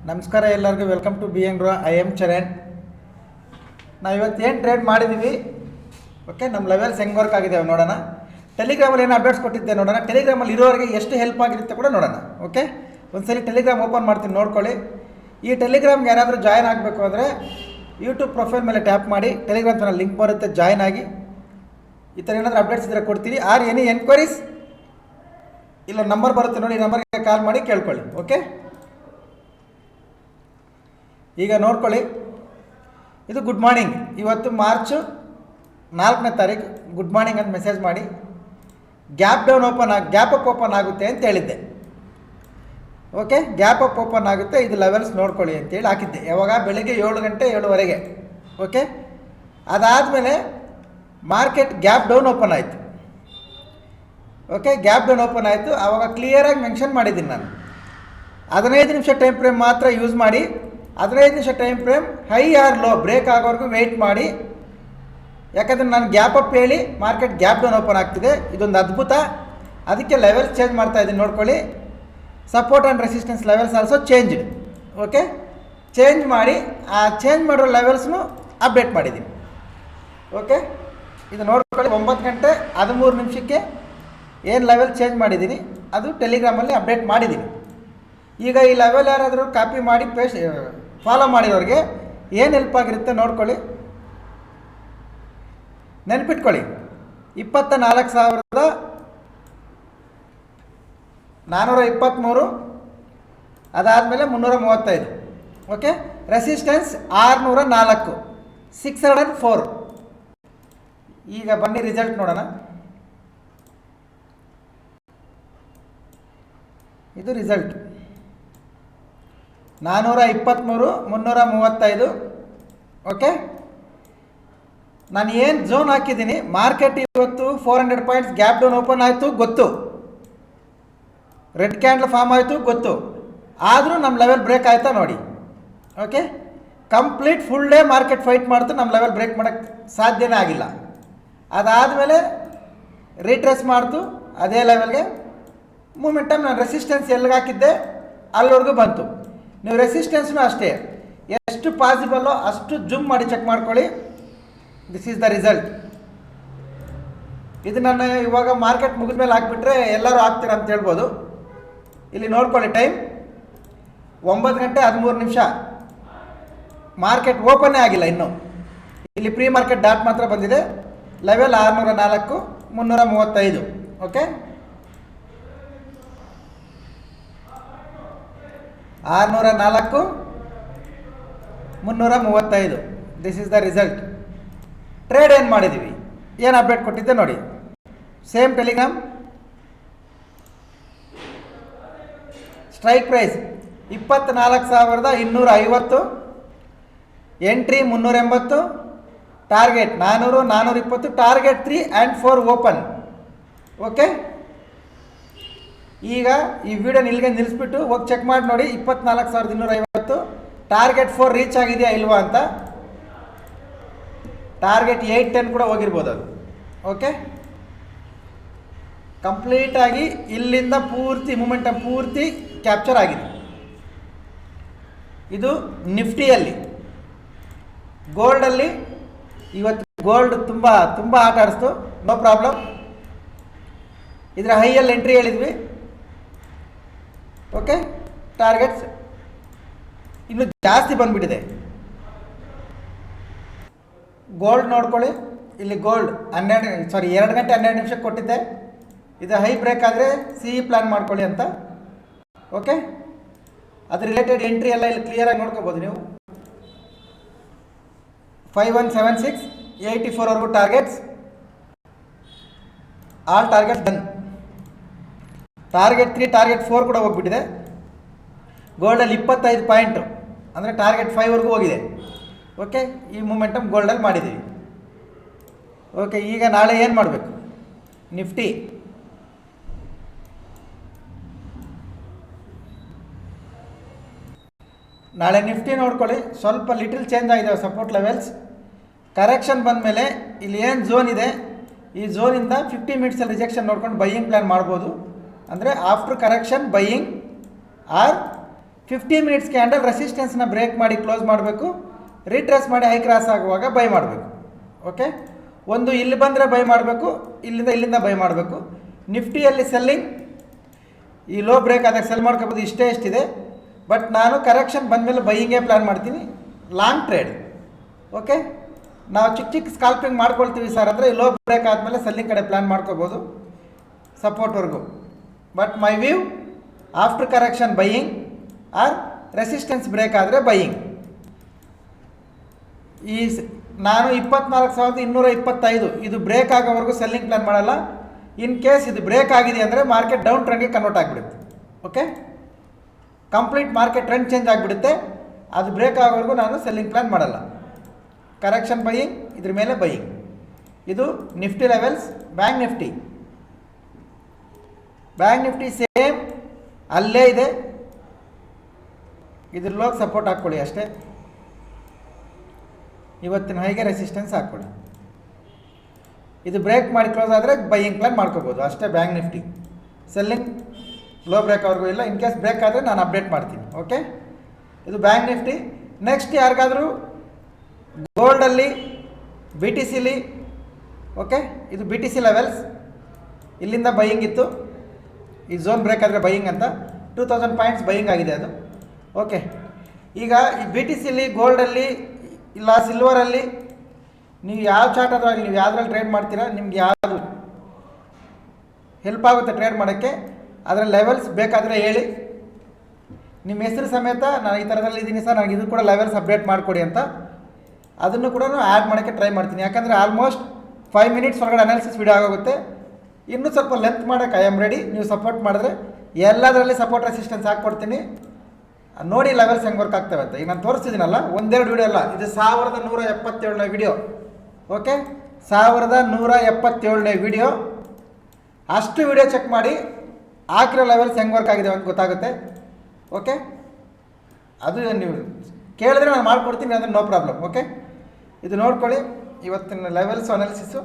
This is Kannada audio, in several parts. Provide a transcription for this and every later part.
ನಮಸ್ಕಾರ ಎಲ್ಲರಿಗೂ ವೆಲ್ಕಮ್ ಟು ಬಿ ಎನ್ ರೋ. I am Charan. ನಾವು ಇವತ್ತು ಏನು ಟ್ರೇಡ್ ಮಾಡಿದ್ದೀವಿ, ಓಕೆ, ನಮ್ಮ ಲೆವೆಲ್ಸ್ ಹೆಂಗೆ ವರ್ಕ್ ಆಗಿದ್ದಾವೆ ನೋಡೋಣ. ಟೆಲಿಗ್ರಾಮಲ್ಲಿ ಏನು ಅಪ್ಡೇಟ್ಸ್ ಕೊಟ್ಟಿದ್ದೆ ನೋಡೋಣ. ಟೆಲಿಗ್ರಾಮಲ್ಲಿ ಇರೋರಿಗೆ ಎಷ್ಟು ಹೆಲ್ಪ್ ಆಗಿರುತ್ತೆ ಕೂಡ ನೋಡೋಣ. ಓಕೆ, ಒಂದ್ಸಲಿ ಟೆಲಿಗ್ರಾಮ್ ಓಪನ್ ಮಾಡ್ತೀನಿ, ನೋಡ್ಕೊಳ್ಳಿ. ಈ ಟೆಲಿಗ್ರಾಮ್ಗೆ ಯಾರಾದರೂ ಜಾಯ್ನ್ ಆಗಬೇಕು ಅಂದರೆ ಯೂಟ್ಯೂಬ್ ಪ್ರೊಫೈಲ್ ಮೇಲೆ ಟ್ಯಾಪ್ ಮಾಡಿ, ಟೆಲಿಗ್ರಾಮ್ ಚಾನಲ್ ಲಿಂಕ್ ಬರುತ್ತೆ, ಜಾಯ್ನ್ ಆಗಿ. ಈ ಥರ ಏನಾದರೂ ಅಪ್ಡೇಟ್ಸ್ ಇದ್ದರೆ ಕೊಡ್ತೀರಿ. ಆರ್ ಎನಿ ಎನ್ಕ್ವೈರೀಸ್ ಇಲ್ಲ ನಂಬರ್ ಬರುತ್ತೆ ನೋಡಿ, ಈ ನಂಬರ್ಗೆ ಕಾಲ್ ಮಾಡಿ ಕೇಳ್ಕೊಳ್ಳಿ. ಓಕೆ, ಈಗ ನೋಡ್ಕೊಳ್ಳಿ. ಇದು ಗುಡ್ ಮಾರ್ನಿಂಗ್. ಇವತ್ತು ಮಾರ್ಚ್ 4ನೇ ತಾರೀಕು. ಗುಡ್ ಮಾರ್ನಿಂಗ್ ಅಂತ ಮೆಸೇಜ್ ಮಾಡಿ ಗ್ಯಾಪ್ ಅಪ್ ಓಪನ್ ಆಗುತ್ತೆ ಅಂತ ಹೇಳಿದ್ದೆ. ಓಕೆ, ಗ್ಯಾಪ್ ಅಪ್ ಓಪನ್ ಆಗುತ್ತೆ, ಇದು ಲೆವೆಲ್ಸ್ ನೋಡ್ಕೊಳ್ಳಿ ಅಂತೇಳಿ ಹಾಕಿದ್ದೆ. ಯಾವಾಗ? ಬೆಳಗ್ಗೆ 7 ಗಂಟೆ 7:15. ಓಕೆ, ಅದಾದಮೇಲೆ ಮಾರ್ಕೆಟ್ ಗ್ಯಾಪ್ ಡೌನ್ ಓಪನ್ ಆಯಿತು. ಓಕೆ, ಗ್ಯಾಪ್ ಡೌನ್ ಓಪನ್ ಆಯಿತು. ಆವಾಗ ಕ್ಲಿಯರಾಗಿ ಮೆನ್ಷನ್ ಮಾಡಿದ್ದೀನಿ ನಾನು, 15 ನಿಮಿಷ ಟೈಮ್ ಫ್ರೇಮ್ ಮಾತ್ರ ಯೂಸ್ ಮಾಡಿ. 15 ನಿಮಿಷ time frame high or low break ಆಗೋವರೆಗೂ ವೆಯ್ಟ್ ಮಾಡಿ. ಯಾಕಂದರೆ ನಾನು ಗ್ಯಾಪ್ ಅಪ್ ಹೇಳಿ ಮಾರ್ಕೆಟ್ ಗ್ಯಾಪ್ ಡೌನ್ ಓಪನ್ ಆಗ್ತಿದೆ. ಇದೊಂದು ಅದ್ಭುತ. ಅದಕ್ಕೆ ಲೆವೆಲ್ಸ್ ಚೇಂಜ್ ಮಾಡ್ತಾ ಇದ್ದೀನಿ, ನೋಡ್ಕೊಳ್ಳಿ. Support and resistance levels also changed. Okay, change ಮಾಡಿ ಆ ಚೇಂಜ್ ಮಾಡಿರೋ ಲೆವೆಲ್ಸ್ನು ಅಪ್ಡೇಟ್ ಮಾಡಿದ್ದೀನಿ. ಓಕೆ, ಇದು ನೋಡ್ಕೊಳ್ಳಿ. 9 ಗಂಟೆ 13 ನಿಮಿಷಕ್ಕೆ ಏನು ಲೆವೆಲ್ ಚೇಂಜ್ ಮಾಡಿದ್ದೀನಿ ಅದು ಟೆಲಿಗ್ರಾಮಲ್ಲಿ ಅಪ್ಡೇಟ್ ಮಾಡಿದ್ದೀನಿ. ಈಗ ಈ ಲೆವೆಲ್ ಯಾರಾದರೂ ಕಾಪಿ ಮಾಡಿ ಫಾಲೋ ಮಾಡಿರೋರಿಗೆ ಏನು ಹೆಲ್ಪ್ ಆಗಿರುತ್ತೆ ನೋಡ್ಕೊಳ್ಳಿ. ನೆನ್ಪಿಟ್ಕೊಳ್ಳಿ, 24,423, ಅದಾದಮೇಲೆ 335. Okay, resistance 604, 604. ಈಗ ಬನ್ನಿ ರಿಸಲ್ಟ್ ನೋಡೋಣ. ಇದು ರಿಸಲ್ಟ್ 423, 335. ಓಕೆ, ನಾನು ಏನು ಝೋನ್ ಹಾಕಿದ್ದೀನಿ, ಮಾರ್ಕೆಟ್ ಇವತ್ತು 400 ಪಾಯಿಂಟ್ಸ್ ಗ್ಯಾಪ್ ಡೌನ್ ಓಪನ್ ಆಯಿತು ಗೊತ್ತು, ರೆಡ್ ಕ್ಯಾಂಡಲ್ ಫಾರ್ಮ್ ಆಯಿತು ಗೊತ್ತು. ಆದರೂ ನಮ್ಮ ಲೆವೆಲ್ ಬ್ರೇಕ್ ಆಯಿತಾ ನೋಡಿ. Okay, complete full day market fight ಮಾಡ್ತು, ನಮ್ಮ ಲೆವೆಲ್ ಬ್ರೇಕ್ ಮಾಡೋಕ್ಕೆ ಸಾಧ್ಯನೇ ಆಗಿಲ್ಲ. ಅದಾದಮೇಲೆ ರೀಟ್ರೇಸ್ ಮಾಡ್ತು ಅದೇ ಲೆವೆಲ್ಗೆ. ಮೂಮೆಂಟಮ್ ನಾನು ರೆಸಿಸ್ಟೆನ್ಸ್ ಎಲ್ಲಿಗೆ ಹಾಕಿದ್ದೆ ಅಲ್ಲಿವರೆಗೂ ಬಂತು. ನೀವು ರೆಸಿಸ್ಟೆನ್ಸ್ನೂ ಅಷ್ಟೇ, ಎಷ್ಟು ಪಾಸಿಬಲ್ಲೋ ಅಷ್ಟು ಜೂಮ್ ಮಾಡಿ ಚೆಕ್ ಮಾಡ್ಕೊಳ್ಳಿ. This is the result. ಇದು ನನ್ನ ಇವಾಗ ಮಾರ್ಕೆಟ್ ಮುಗಿದ ಮೇಲೆ ಹಾಕ್ಬಿಟ್ರೆ ಎಲ್ಲರೂ ಹಾಕ್ತೀರ ಅಂತ ಹೇಳ್ಬೋದು. ಇಲ್ಲಿ ನೋಡ್ಕೊಳ್ಳಿ, ಟೈಮ್ 9 ಗಂಟೆ 13 ನಿಮಿಷ. ಮಾರ್ಕೆಟ್ ಓಪನ್ನೇ ಆಗಿಲ್ಲ ಇನ್ನೂ. ಇಲ್ಲಿ ಪ್ರೀ ಮಾರ್ಕೆಟ್ ಡಾಟ್ ಮಾತ್ರ ಬಂದಿದೆ. Level 604, 335. Okay, 604, 335. This is the result. Trade ಏನು ಮಾಡಿದ್ದೀವಿ, ಏನು ಅಪ್ಡೇಟ್ ಕೊಟ್ಟಿದ್ದೆ ನೋಡಿ. Same Telegram. Strike price 24,250, entry 380, target 400, 420, target 3 and 4 open. Okay, ಈಗ ಈ ವಿಡಿಯೋನ ಇಲ್ಲಿಗೆ ನಿಲ್ಲಿಸ್ಬಿಟ್ಟು ಹೋಗಿ ಚೆಕ್ ಮಾಡಿ ನೋಡಿ. 24,250 ಟಾರ್ಗೆಟ್ 4 ರೀಚ್ ಆಗಿದೆಯಾ ಇಲ್ವಾ ಅಂತ. ಟಾರ್ಗೆಟ್ 810 ಕೂಡ ಹೋಗಿರ್ಬೋದು ಅದು. ಓಕೆ, ಕಂಪ್ಲೀಟಾಗಿ ಇಲ್ಲಿಂದ ಪೂರ್ತಿ ಮೂಮೆಂಟಮ್ ಪೂರ್ತಿ ಕ್ಯಾಪ್ಚರ್ ಆಗಿದೆ. ಇದು ನಿಫ್ಟಿಯಲ್ಲಿ. ಗೋಲ್ಡಲ್ಲಿ ಇವತ್ತು ಗೋಲ್ಡ್ ತುಂಬ ತುಂಬ ಆಟ ಆಡಿಸ್ತು, ನೋ ಪ್ರಾಬ್ಲಮ್. ಇದರ ಹೈಯಲ್ಲಿ ಎಂಟ್ರಿ ಹೇಳಿದ್ವಿ. ಓಕೆ, ಟಾರ್ಗೆಟ್ಸ್ ಇನ್ನು ಜಾಸ್ತಿ ಬಂದುಬಿಟ್ಟಿದೆ. ಗೋಲ್ಡ್ ನೋಡ್ಕೊಳ್ಳಿ. ಇಲ್ಲಿ ಗೋಲ್ಡ್ 2 ಗಂಟೆ 12 ನಿಮಿಷಕ್ಕೆ ಕೊಟ್ಟಿದ್ದೆ. ಇದು ಹೈ ಬ್ರೇಕ್ ಆದರೆ CE ಪ್ಲ್ಯಾನ್ ಮಾಡ್ಕೊಳ್ಳಿ ಅಂತ. ಓಕೆ, ಅದು ರಿಲೇಟೆಡ್ ಎಂಟ್ರಿ ಎಲ್ಲ ಇಲ್ಲಿ ಕ್ಲಿಯರಾಗಿ ನೋಡ್ಕೋಬೋದು ನೀವು. 5176, 84ವರೆಗೂ targets. All targets done. Target 3, target 4 ಕೂಡ ಹೋಗ್ಬಿಟ್ಟಿದೆ. ಗೋಲ್ಡಲ್ಲಿ 25 ಪಾಯಿಂಟು ಅಂದರೆ ಟಾರ್ಗೆಟ್ 5ವರೆಗೂ ಹೋಗಿದೆ. ಓಕೆ, ಈ ಮೂಮೆಂಟಮ್ ಗೋಲ್ಡಲ್ಲಿ ಮಾಡಿದ್ದೀವಿ. ಓಕೆ, ಈಗ ನಾಳೆ ಏನು ಮಾಡಬೇಕು? ನಿಫ್ಟಿ ನಾಳೆ ನಿಫ್ಟಿ ನೋಡ್ಕೊಳ್ಳಿ. ಸ್ವಲ್ಪ ಲಿಟಲ್ ಚೇಂಜ್ ಆಗಿದ್ದಾವೆ ಸಪೋರ್ಟ್ ಲೆವೆಲ್ಸ್. ಕರೆಕ್ಷನ್ ಬಂದ ಮೇಲೆ ಇಲ್ಲಿ ಏನು ಝೋನ್ ಇದೆ, ಈ ಝೋನಿಂದ 50 ಮಿನಿಟ್ಸಲ್ಲಿ ರಿಜೆಕ್ಷನ್ ನೋಡ್ಕೊಂಡು ಬೈಯಿಂಗ್ ಪ್ಲ್ಯಾನ್ ಮಾಡ್ಬೋದು. ಅಂದರೆ after correction buying or 15 minutes candle ರೆಸಿಸ್ಟೆನ್ಸ್ನ ಬ್ರೇಕ್ ಮಾಡಿ ಕ್ಲೋಸ್ ಮಾಡಬೇಕು, ರಿಟ್ರೇಸ್ ಮಾಡಿ ಹೈ ಕ್ರಾಸ್ ಆಗುವಾಗ ಬೈ ಮಾಡಬೇಕು. ಓಕೆ, ಒಂದು ಇಲ್ಲಿ ಬಂದರೆ ಬೈ ಮಾಡಬೇಕು, ಇಲ್ಲಿಂದ ಬೈ ಮಾಡಬೇಕು. ನಿಫ್ಟಿಯಲ್ಲಿ ಸೆಲ್ಲಿಂಗ್ ಈ ಲೋ ಬ್ರೇಕ್ ಆದಾಗ ಸೆಲ್ ಮಾಡ್ಕೋಬೋದು, ಇಷ್ಟಿದೆ. ಬಟ್ ನಾನು ಕರೆಕ್ಷನ್ ಬಂದಮೇಲೆ ಬೈಯಿಂಗೇ ಪ್ಲ್ಯಾನ್ ಮಾಡ್ತೀನಿ, ಲಾಂಗ್ ಟ್ರೇಡ್. ಓಕೆ, ನಾವು ಚಿಕ್ಕ ಸ್ಕಾಲ್ಪಿಂಗ್ ಮಾಡ್ಕೊಳ್ತೀವಿ ಸರ್ ಅಂದರೆ ಲೋ ಬ್ರೇಕ್ ಆದಮೇಲೆ ಸೆಲ್ಲಿಂಗ್ ಕಡೆ ಪ್ಲ್ಯಾನ್ ಮಾಡ್ಕೋಬೋದು ಸಪೋರ್ಟ್ವರೆಗೂ. But my view after correction buying or resistance break ಆದರೆ ಬೈಯಿಂಗ್. ನಾನು 24,225 ಇದು ಬ್ರೇಕ್ ಆಗೋವರೆಗೂ ಸೆಲ್ಲಿಂಗ್ ಪ್ಲ್ಯಾನ್ ಮಾಡಲ್ಲ. ಇನ್ ಕೇಸ್ ಇದು ಬ್ರೇಕ್ ಆಗಿದೆ ಅಂದರೆ ಮಾರ್ಕೆಟ್ ಡೌನ್ ಟ್ರೆಂಡ್ಗೆ ಕನ್ವರ್ಟ್ ಆಗಿಬಿಡುತ್ತೆ. Okay, complete market trend change ಆಗಿಬಿಡುತ್ತೆ. ಅದು ಬ್ರೇಕ್ ಆಗೋವರೆಗೂ ನಾನು ಸೆಲ್ಲಿಂಗ್ ಪ್ಲ್ಯಾನ್ ಮಾಡಲ್ಲ. ಕರೆಕ್ಷನ್ ಬೈಯಿಂಗ್, ಇದ್ರ ಮೇಲೆ ಬೈಯಿಂಗ್. ಇದು Nifty levels. Bank Nifty same ಅಲ್ಲೇ ಇದೆ. ಇದ್ರಲ್ಲೋಗಿ ಸಪೋರ್ಟ್ ಹಾಕ್ಕೊಳ್ಳಿ ಅಷ್ಟೇ. ಇವತ್ತಿನ ಹೈಗೆ ರೆಸಿಸ್ಟೆನ್ಸ್ ಹಾಕ್ಕೊಳ್ಳಿ. ಇದು ಬ್ರೇಕ್ ಮಾಡಿ ಕ್ಲೋಸ್ ಆದರೆ ಬೈಯಿಂಗ್ ಪ್ಲಾನ್ ಮಾಡ್ಕೋಬೋದು ಅಷ್ಟೇ. Bank nifty selling low break ಅವ್ರಿಗೂ ಇಲ್ಲ. ಇನ್ ಕೇಸ್ ಬ್ರೇಕ್ ಆದರೆ ನಾನು ಅಪ್ಡೇಟ್ ಮಾಡ್ತೀನಿ. ಓಕೆ, ಇದು ಬ್ಯಾಂಕ್ ನಿಫ್ಟಿ. ನೆಕ್ಸ್ಟ್ ಯಾರಿಗಾದರೂ ಗೋಲ್ಡಲ್ಲಿ BTCಲಿ, ಓಕೆ, ಇದು BTC ಲೆವೆಲ್ಸ್. ಇಲ್ಲಿಂದ ಬೈಯಿಂಗ್ ಇತ್ತು, ಈ ಝೋನ್ ಬ್ರೇಕ್ ಆದರೆ ಬೈಯಿಂಗ್ ಅಂತ 2000 ಪಾಯಿಂಟ್ಸ್ ಬೈಯಿಂಗ್ ಆಗಿದೆ ಅದು. ಓಕೆ, ಈಗ ಈ BTCಲಿ, ಗೋಲ್ಡಲ್ಲಿ ಇಲ್ಲ ಸಿಲ್ವರಲ್ಲಿ ನೀವು ಯಾವ ಚಾರ್ಟ್ ಆದರೂ ಆಗಲಿ, ನೀವು ಯಾವುದ್ರಲ್ಲಿ ಟ್ರೇಡ್ ಮಾಡ್ತೀರಾ, ನಿಮ್ಗೆ ಯಾವುದು ಹೆಲ್ಪ್ ಆಗುತ್ತೆ ಟ್ರೇಡ್ ಮಾಡೋಕ್ಕೆ, ಅದರ ಲೆವೆಲ್ಸ್ ಬೇಕಾದರೆ ಹೇಳಿ. ನಿಮ್ಮ ಹೆಸರು ಸಮೇತ ನಾನು ಈ ಥರದಲ್ಲಿ ಇದ್ದೀನಿ ಸರ್, ನನಗೆ ಇದು ಕೂಡ ಲೆವೆಲ್ಸ್ ಅಪ್ಡೇಟ್ ಮಾಡಿಕೊಡಿ ಅಂತ, ಅದನ್ನು ಕೂಡ ಆ್ಯಡ್ ಮಾಡೋಕ್ಕೆ ಟ್ರೈ ಮಾಡ್ತೀನಿ. ಯಾಕಂದರೆ ಆಲ್ಮೋಸ್ಟ್ 5 ಮಿನಿಟ್ಸ್ ಒಳಗಡೆ ಅನಾಲಿಸಿಸ್ ವಿಡಿಯೋ ಆಗೋಗುತ್ತೆ. ಇನ್ನೂ ಸ್ವಲ್ಪ ಲೆಂತ್ ಮಾಡೋಕ್ಕೆ ಐ ಆಮ್ ರೆಡಿ. ನೀವು ಸಪೋರ್ಟ್ ಮಾಡಿದ್ರೆ ಎಲ್ಲದರಲ್ಲಿ ಸಪೋರ್ಟ್ ರೆಸಿಸ್ಟೆನ್ಸ್ ಹಾಕ್ಕೊಡ್ತೀನಿ. ನೋಡಿ ಲೆವೆಲ್ಸ್ ಹೆಂಗೆ ವರ್ಕ್ ಆಗ್ತವೆ ಅಂತ. ಈಗ ನಾನು ತೋರಿಸ್ತಿದ್ದೀನಲ್ಲ, ಒಂದೆರಡು ವಿಡಿಯೋ ಅಲ್ಲ, ಇದು 1177ನೇ ವಿಡಿಯೋ. ಓಕೆ, 1177ನೇ ವಿಡಿಯೋ. ಅಷ್ಟು ವಿಡಿಯೋ ಚೆಕ್ ಮಾಡಿ ಹಾಕಿರೋ ಲೆವೆಲ್ಸ್ ಹೆಂಗೆ ವರ್ಕ್ ಆಗಿದೆ ಅಂತ ಗೊತ್ತಾಗುತ್ತೆ. ಓಕೆ, ಅದು ನೀವು ಕೇಳಿದ್ರೆ ನಾನು ಮಾಡಿಕೊಡ್ತೀನಿ, ಅಂದರೆ ನೋ ಪ್ರಾಬ್ಲಮ್. ಓಕೆ, ಇದು ನೋಡ್ಕೊಳ್ಳಿ. ಇವತ್ತಿನ ಲೆವೆಲ್ಸ್ ಅನಾಲಿಸಿಸು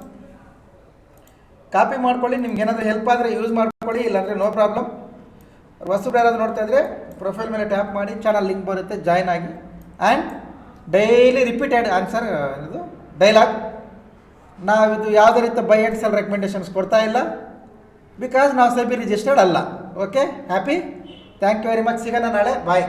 ಕಾಪಿ ಮಾಡ್ಕೊಳ್ಳಿ. ನಿಮ್ಗೆ ಏನಾದರೂ ಹೆಲ್ಪ್ ಆದರೆ ಯೂಸ್ ಮಾಡ್ಕೊಳ್ಳಿ, ಇಲ್ಲಾಂದರೆ ನೋ ಪ್ರಾಬ್ಲಮ್. ಹೊಸಬ್ರು ಯಾರಾದರೂ ನೋಡ್ತಾ ಇದ್ದರೆ ಪ್ರೊಫೈಲ್ ಮೇಲೆ ಟ್ಯಾಪ್ ಮಾಡಿ, ಚಾನಲ್ ಲಿಂಕ್ ಬರುತ್ತೆ, ಜಾಯ್ನ್ ಆಗಿ. ಆ್ಯಂಡ್ ಡೈಲಿ ರಿಪೀಟೆಡ್ ಆನ್ಸರ್ ಇದು ಡೈಲಾಗ್. ನಾವಿದು ಯಾವುದೇ ರೀತಿ ಬೈ ಆ್ಯಂಡ್ ಸೆಲ್ ರೆಕಮೆಂಡೇಷನ್ಸ್ ಕೊಡ್ತಾ ಇಲ್ಲ, ಬಿಕಾಸ್ ನಾವು ಸೆಬಿ ರಿಜಿಸ್ಟರ್ಡ್ ಅಲ್ಲ. Okay, happy, thank you very much. ಸಿಗೋಣ ನಾಳೆ, ಬಾಯ್.